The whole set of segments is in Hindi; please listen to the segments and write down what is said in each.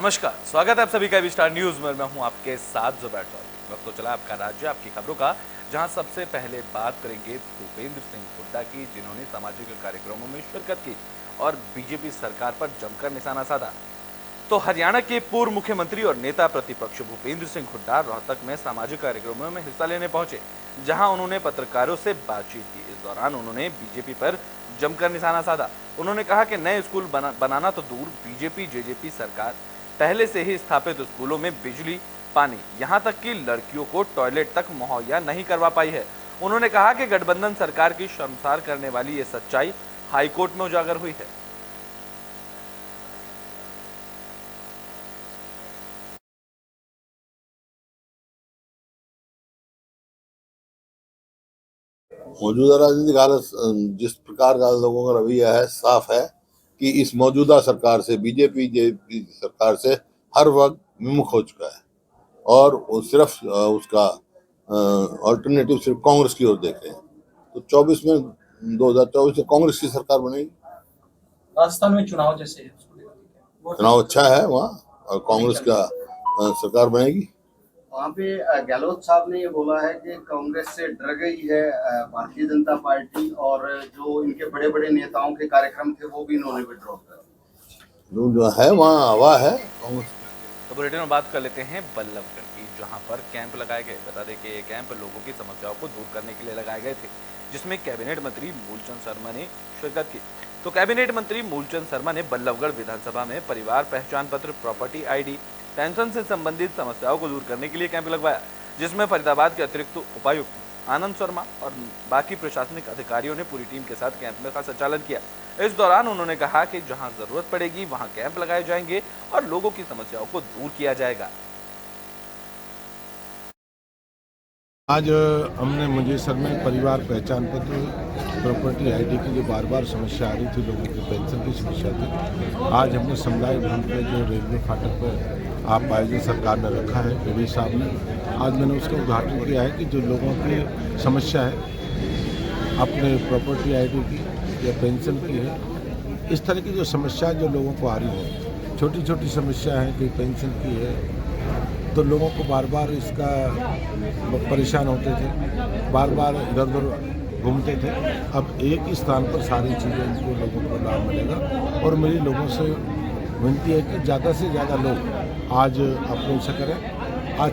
नमस्कार, स्वागत है आप सभी का स्टार न्यूज में। मैं हूं आपके साथ जुबैर चौधरी। वक्त तो चला आपका राज्य आपकी खबरों का, जहां सबसे पहले बात करेंगे भूपेंद्र सिंह हुड्डा की, जिन्होंने सामाजिक कार्यक्रमों में शिरकत की और बीजेपी सरकार पर जमकर निशाना साधा। तो हरियाणा के पूर्व मुख्यमंत्री और नेता प्रतिपक्ष भूपेंद्र सिंह हुड्डा रोहतक में सामाजिक कार्यक्रमों में हिस्सा लेने पहुंचे, जहां उन्होंने पत्रकारों से बातचीत की। इस दौरान उन्होंने बीजेपी पर जमकर निशाना साधा। उन्होंने कहा कि नए स्कूल बनाना तो दूर, बीजेपी जेजेपी सरकार पहले से ही स्थापित स्कूलों में बिजली, पानी, यहां तक कि लड़कियों को टॉयलेट तक मुहैया नहीं करवा पाई है। उन्होंने कहा कि गठबंधन सरकार की शर्मसार करने वाली ये सच्चाई हाईकोर्ट में उजागर हुई है। मौजूदा राजनीतिक हालत जिस प्रकार का लोगों का रवैया है, साफ है कि इस मौजूदा सरकार से, बीजेपी जेपी सरकार से हर वर्ग विमुख हो चुका है और वो सिर्फ उसका ऑल्टरनेटिव सिर्फ कांग्रेस की ओर देख रहे हैं। तो 24 में 2024 में कांग्रेस की सरकार बनेगी। राजस्थान में चुनाव जैसे है, चुनाव अच्छा है वहाँ और कांग्रेस का सरकार बनेगी। वहाँ पे गहलोत साहब ने ये बोला है कि कांग्रेस से डर गई है भारतीय जनता पार्टी, और जो इनके बड़े बड़े नेताओं के कार्यक्रम थे वो भी इन्होंने विड्रॉ कर जो है वहाँ हवा है कांग्रेस। तो बुलेटिन में बात कर लेते हैं बल्लभगढ़ की, जहां पर कैंप लगाए गए। बता दें कि ये कैंप लोगों की समस्याओं को दूर करने के लिए लगाए गए थे, जिसमें कैबिनेट मंत्री मूलचंद शर्मा ने शिरकत की। तो कैबिनेट मंत्री मूलचंद शर्मा ने बल्लभगढ़ विधानसभा में परिवार पहचान पत्र, प्रॉपर्टी आईडी, पेंशन से संबंधित समस्याओं को दूर करने के लिए कैंप लगवाया, जिसमें फरीदाबाद के अतिरिक्त उपायुक्त आनंद शर्मा और बाकी प्रशासनिक अधिकारियों ने पूरी टीम के साथ कैंप में का संचालन किया। इस दौरान उन्होंने कहा कि जहां जरूरत पड़ेगी वहां कैंप लगाए जाएंगे और लोगों की समस्याओं को दूर किया जाएगा। आज हमने मुंजेसर में परिवार पहचान पत्र, प्रॉपर्टी आईडी की जो बार बार समस्या आ रही थी, लोगों की पेंशन की समस्या थी, आज हमने समुदाय भवन पे जो रेलवे फाटक पर आप आयोजन सरकार ने रखा है, विवेक साहब ने, आज मैंने उसका उद्घाटन किया है कि जो लोगों की समस्या है अपने प्रॉपर्टी आईडी की या पेंशन की है, इस तरह की जो समस्या जो लोगों को आ रही है, छोटी छोटी समस्या है, कोई पेंशन की है, तो लोगों को बार बार इसका परेशान होते थे, बार बार इधर उधर घूमते थे। अब एक ही स्थान पर सारी चीज़ें इनको लोगों को लाभ मिलेगा और मेरी लोगों से विनती है कि ज़्यादा से ज़्यादा लोग आज अपने से करें। आज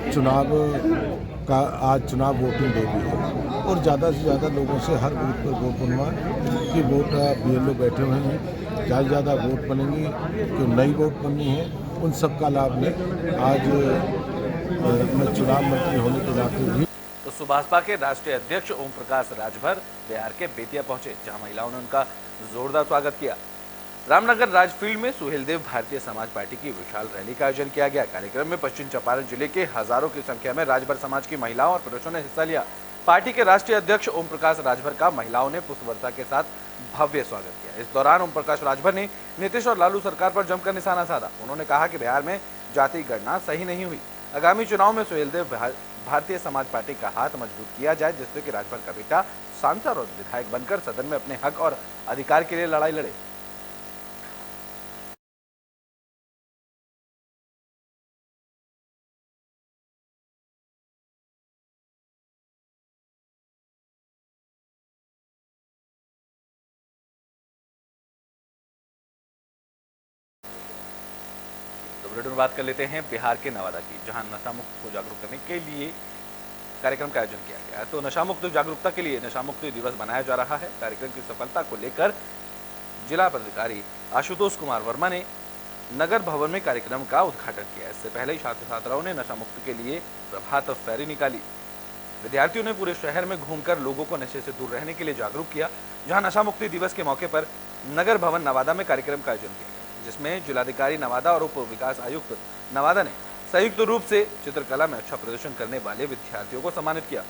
चुनाव वोटिंग डे भी है और ज़्यादा से ज़्यादा लोगों से हर बूथ पर वोट बनवाएं कि वोट BLO बैठे हुए हैं, ज़्यादा से ज़्यादा वोट बनेंगी, जो नई वोट बननी है उन सब का लाभ लें। आज मैं चुनाव मंत्री होने के नाते भी। तो सुभाषपा के राष्ट्रीय अध्यक्ष ओम प्रकाश राजभर बिहार के बेतिया पहुंचे, जहां महिलाओं ने उनका जोरदार स्वागत किया। रामनगर राजफील्ड में सुहेलदेव भारतीय समाज पार्टी की विशाल रैली का आयोजन किया गया। कार्यक्रम में पश्चिम चंपारण जिले के हजारों की संख्या में राजभर समाज की महिलाओं और पुरुषों ने हिस्सा लिया। पार्टी के राष्ट्रीय अध्यक्ष ओम प्रकाश राजभर का महिलाओं ने पुष्प वर्षा के साथ भव्य स्वागत किया। इस दौरान ओम प्रकाश राजभर ने नीतीश और लालू सरकार पर जमकर निशाना साधा। उन्होंने कहा कि बिहार में जाति गणना सही नहीं हुई, आगामी चुनाव में सुहेलदेव भारतीय समाज पार्टी का हाथ मजबूत किया जाए, जिससे कि राजभर का बेटा सांसद और विधायक बनकर सदन में अपने हक और अधिकार के लिए लड़ाई लड़े। तो बुलेटिन में बात कर लेते हैं बिहार के नवादा की, जहां नशा मुक्त को जागरूक करने के लिए कार्यक्रम का आयोजन किया गया है। तो नशा मुक्त जागरूकता के लिए नशा मुक्ति दिवस मनाया जा रहा है। कार्यक्रम की सफलता को लेकर जिला पदाधिकारी आशुतोष कुमार वर्मा ने नगर भवन में कार्यक्रम का उद्घाटन किया। इससे पहले ही छात्र छात्राओं ने नशा मुक्ति के लिए प्रभात फेरी निकाली। विद्यार्थियों ने पूरे शहर में घूमकर लोगों को नशे से दूर रहने के लिए जागरूक किया। जहां नशा मुक्ति दिवस के मौके पर नगर भवन नवादा में कार्यक्रम का आयोजन किया गया, जिसमें जिलाधिकारी नवादा और उप विकास आयुक्त नवादा ने संयुक्त रूप से चित्रकला में अच्छा प्रदर्शन करने वाले विद्यार्थियों को सम्मानित किया।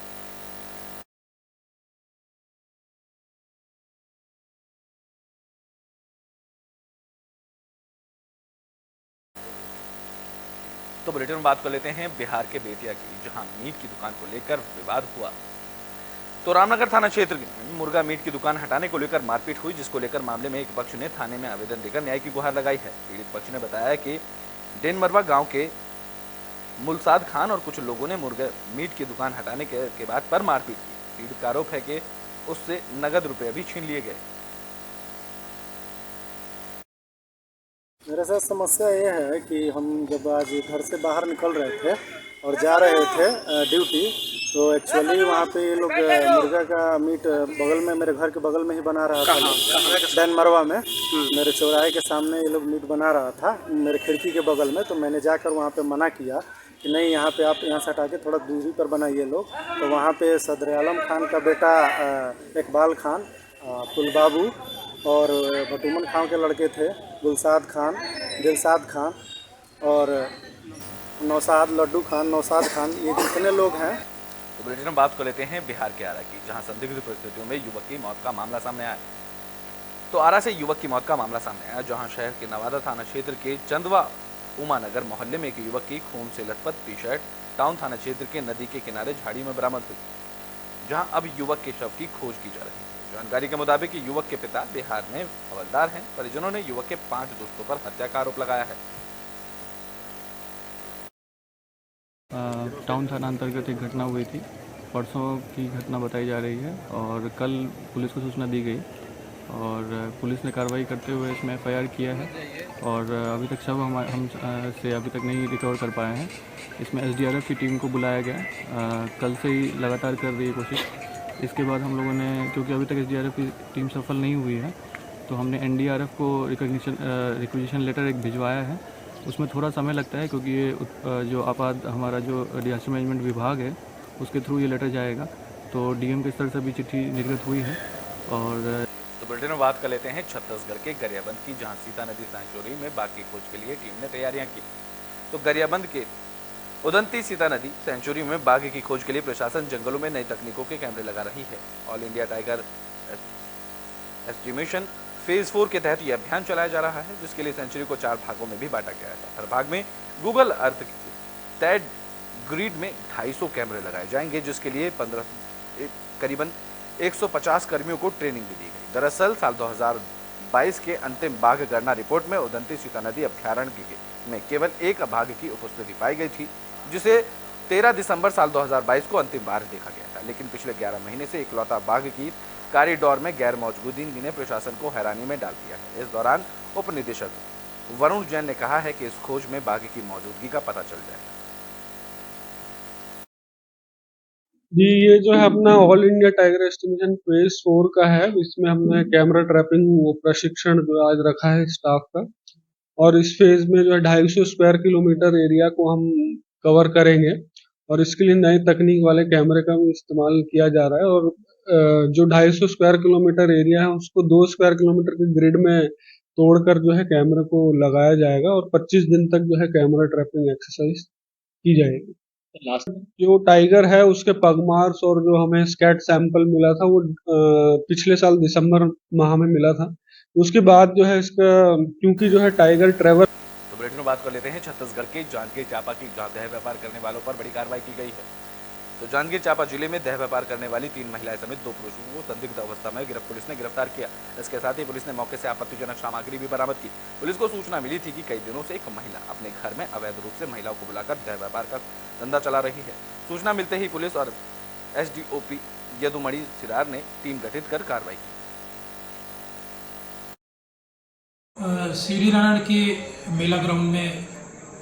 तो बुलेटिन में बात कर लेते हैं बिहार के बेतिया की, जहां मीट की दुकान को लेकर विवाद हुआ। तो रामनगर थाना क्षेत्र में मुर्गा मीट की दुकान हटाने को लेकर मारपीट हुई, जिसको लेकर मामले में एक पक्ष ने थाने में आवेदन देकर न्याय की गुहार लगाई है। पीड़ित पक्ष ने बताया कि डेनमरवा गांव के मुलसाद खान और कुछ लोगों ने मुर्गे मीट की दुकान हटाने के बाद पर मारपीट की। पीड़ित का आरोप है कि उससे नगद रुपए भी छीन लिए गए। मेरे साथ समस्या ये है कि हम जब आज घर से बाहर निकल रहे थे और जा रहे थे ड्यूटी, तो एक्चुअली वहाँ पे ये लोग मुर्गा का मीट बगल में, मेरे घर के बगल में ही बना रहा था। डेनमरवा में मेरे चौराहे के सामने ये लोग मीट बना रहा था मेरे खिड़की के बगल में। तो मैंने जाकर वहाँ पे मना किया कि नहीं, यहाँ पे आप यहाँ से हटा के थोड़ा दूरी पर बनाइए लोग। तो वहाँ पे सदर आलम खान का बेटा इकबाल खान, फुल बाबू और बटुमन खान के लड़के थे, गुलसाद खान, दिलसाद खान और नौसाद लड्डू खान, नौसाद खान, ये जितने लोग हैं। तो बुलेटिन में बात कर लेते हैं बिहार के आरा की, जहां संदिग्ध परिस्थितियों में युवक की मौत का मामला सामने आया। तो आरा से युवक की मौत का मामला सामने आया, जहां शहर के नवादा थाना क्षेत्र के चंदवा उमानगर मोहल्ले में एक युवक की खून से लथपथ टी शर्ट टाउन थाना क्षेत्र के नदी के किनारे झाड़ी में बरामद हुई, जहां अब युवक के शव की खोज की जा रही है। जानकारी के मुताबिक युवक के पिता बिहार में हवलदार हैं। परिजनों ने युवक के 5 दोस्तों पर हत्या का आरोप लगाया है। टाउन थाना अंतर्गत एक घटना हुई थी, परसों की घटना बताई जा रही है और कल पुलिस को सूचना दी गई और पुलिस ने कार्रवाई करते हुए इसमें FIR किया है और अभी तक शव हम से अभी तक नहीं रिकवर कर पाए हैं। इसमें SDRF की टीम को बुलाया गया, कल से ही लगातार कर रही है कोशिश। इसके बाद हम लोगों ने, क्योंकि अभी तक SDRF की टीम सफल नहीं हुई है, तो हमने NDRF को रिक्वेजिशन लेटर एक भिजवाया है। उसमें थोड़ा समय लगता है क्योंकि ये जो हमारा जो डिजास्टर मैनेजमेंट विभाग है उसके थ्रू ये लेटर जाएगा, तो DM के स्तर से भी चिट्ठी निर्गत हुई है। और तो बुलेटिन में बात कर लेते हैं छत्तीसगढ़ के गरियाबंद की, जहां सीता नदी सेंचुरी में बाघ की खोज के लिए टीम ने तैयारियां की। तो गरियाबंद के उदंती सीता नदी सेंचुरी में बाघ की खोज के लिए प्रशासन जंगलों में नई तकनीकों के कैमरे लगा रही है। All India tiger estimation phase 4 के तहत यह अभियान चलाया जा रहा है, जिसके लिए सेंचुरी को 4 भागों में भी बांटा गया है। हर भाग में गूगल अर्थ तय ग्रिड में 250 कैमरे लगाए जाएंगे, जिसके लिए करीबन 150 कर्मियों को ट्रेनिंग भी दी गई। दरअसल साल 2022 के अंतिम बाघ गणना रिपोर्ट में उदंती सीता नदी अभ्यारण्य में केवल एक बाघ की उपस्थिति पाई गई थी, जिसे 13 दिसंबर साल 2022 को अंतिम बार देखा गया था। लेकिन पिछले 11 महीने से इकलौता बाघ की कॉरिडोर में गैर मौजूदगी ने प्रशासन को हैरानी में डाल दिया है। इस दौरान उप निदेशक वरुण जैन ने कहा है कि इस खोज में बाघ की मौजूदगी का पता चल जाएगा। जी, ये जो है अपना all India tiger estimation phase 4 का है। इसमें हमने कैमरा ट्रैपिंग प्रशिक्षण जो आज रखा है स्टाफ का, और इस फेज में जो है 250 स्क्वायर किलोमीटर एरिया को हम कवर करेंगे और इसके लिए नई तकनीक वाले कैमरे का भी इस्तेमाल किया जा रहा है। और जो 250 स्क्वायर किलोमीटर एरिया है उसको 2 स्क्वायर किलोमीटर के ग्रिड में तोड़कर जो है कैमरे को लगाया जाएगा और 25 दिन तक जो है कैमरा ट्रैपिंग एक्सरसाइज की जाएगी। जो टाइगर है उसके पगमार्क्स और जो हमें स्कैट सैंपल मिला था वो पिछले साल दिसंबर माह में मिला था। उसके बाद जो है इसका, क्योंकि जो है टाइगर ट्रेवल। तो बुलेटिन में बात कर लेते हैं छत्तीसगढ़ के जांजगीर चांपा की, जहां देह व्यापार करने वालों पर बड़ी कार्रवाई की गई है। तो जांजगीर चांपा जिले में देह व्यापार करने वाली 3 महिलाएं समेत 2 पुरुषों को संदिग्ध अवस्था में पुलिस ने गिरफ्तार किया। इसके साथ ही पुलिस ने मौके से आपत्तिजनक सामग्री भी बरामद की। पुलिस को सूचना मिली थी कि कई दिनों से एक महिला अपने घर में अवैध रूप से महिलाओं को बुलाकर देह व्यापार का धंधा चला रही है। सूचना मिलते ही पुलिस और SDOP यदुमणि सिरार ने टीम गठित कर कार्रवाई की। सीढ़ी नारायण के मेला ग्राउंड में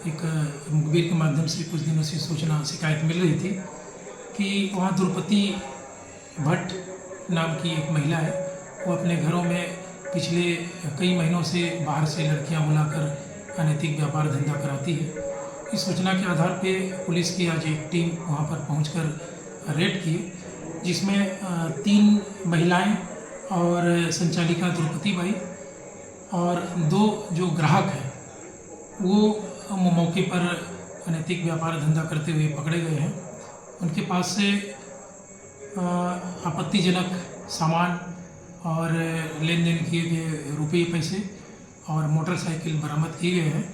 एक मुखबिर के माध्यम से कुछ दिनों से शिकायत मिल रही थी कि वहाँ द्रौपदी भट्ट नाम की एक महिला है, वो अपने घरों में पिछले कई महीनों से बाहर से लड़कियां बुलाकर अनैतिक व्यापार धंधा कराती है। इस सूचना के आधार पे पुलिस की आज एक टीम वहाँ पर पहुंचकर रेड की, जिसमें 3 महिलाएं और संचालिका द्रौपदी बाई और 2 जो ग्राहक हैं वो मौके पर अनैतिक व्यापार धंधा करते हुए पकड़े गए हैं। उनके पास से आपत्तिजनक सामान और लेन देन किए गए रुपये पैसे और मोटरसाइकिल बरामद किए गए हैं,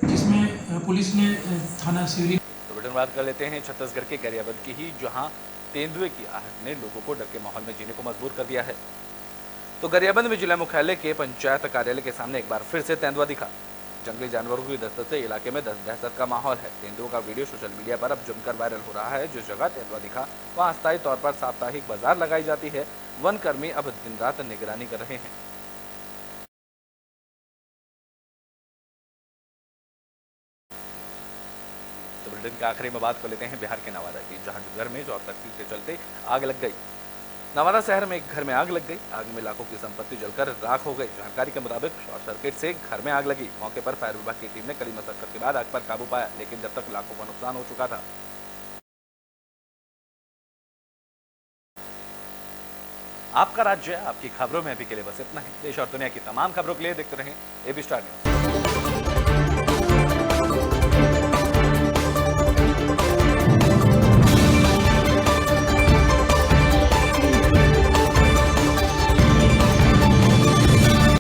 जिसमें पुलिस ने थाना सिवरी। तो बुलेटिन बात कर लेते हैं छत्तीसगढ़ के गरियाबंद की ही, जहां तेंदुए की आहट ने लोगों को डर के माहौल में जीने को मजबूर कर दिया है। तो गरियाबंद में जिला मुख्यालय के पंचायत कार्यालय के सामने एक बार फिर से तेंदुआ दिखा। जंगली जानवरों की दस्तक से इलाके में दहशत का माहौल है। तेंदुओं का वीडियो सोशल मीडिया पर अब जमकर वायरल हो रहा है। जिस जगह तेंदुआ दिखा वहां अस्थायी तौर पर साप्ताहिक बाजार लगाई जाती है। वन कर्मी अब दिन रात निगरानी कर रहे हैं। तो बुलेटिन के आखिरी में बात कर लेते हैं बिहार के नवादा की, जहां घर में शॉर्ट सर्किट के चलते आग लग गई। नवादा शहर में एक घर में आग लग गई। आग में लाखों की संपत्ति जलकर राख हो गई। जानकारी के मुताबिक शॉर्ट सर्किट से घर में आग लगी। मौके पर फायर विभाग की टीम ने कड़ी मशक्कत के बाद आग पर काबू पाया, लेकिन जब तक लाखों का नुकसान हो चुका था। आपका राज्य आपकी खबरों में अभी के लिए बस इतना ही। देश और दुनिया की तमाम खबरों के लिए देखते रहें एबी स्टार न्यूज।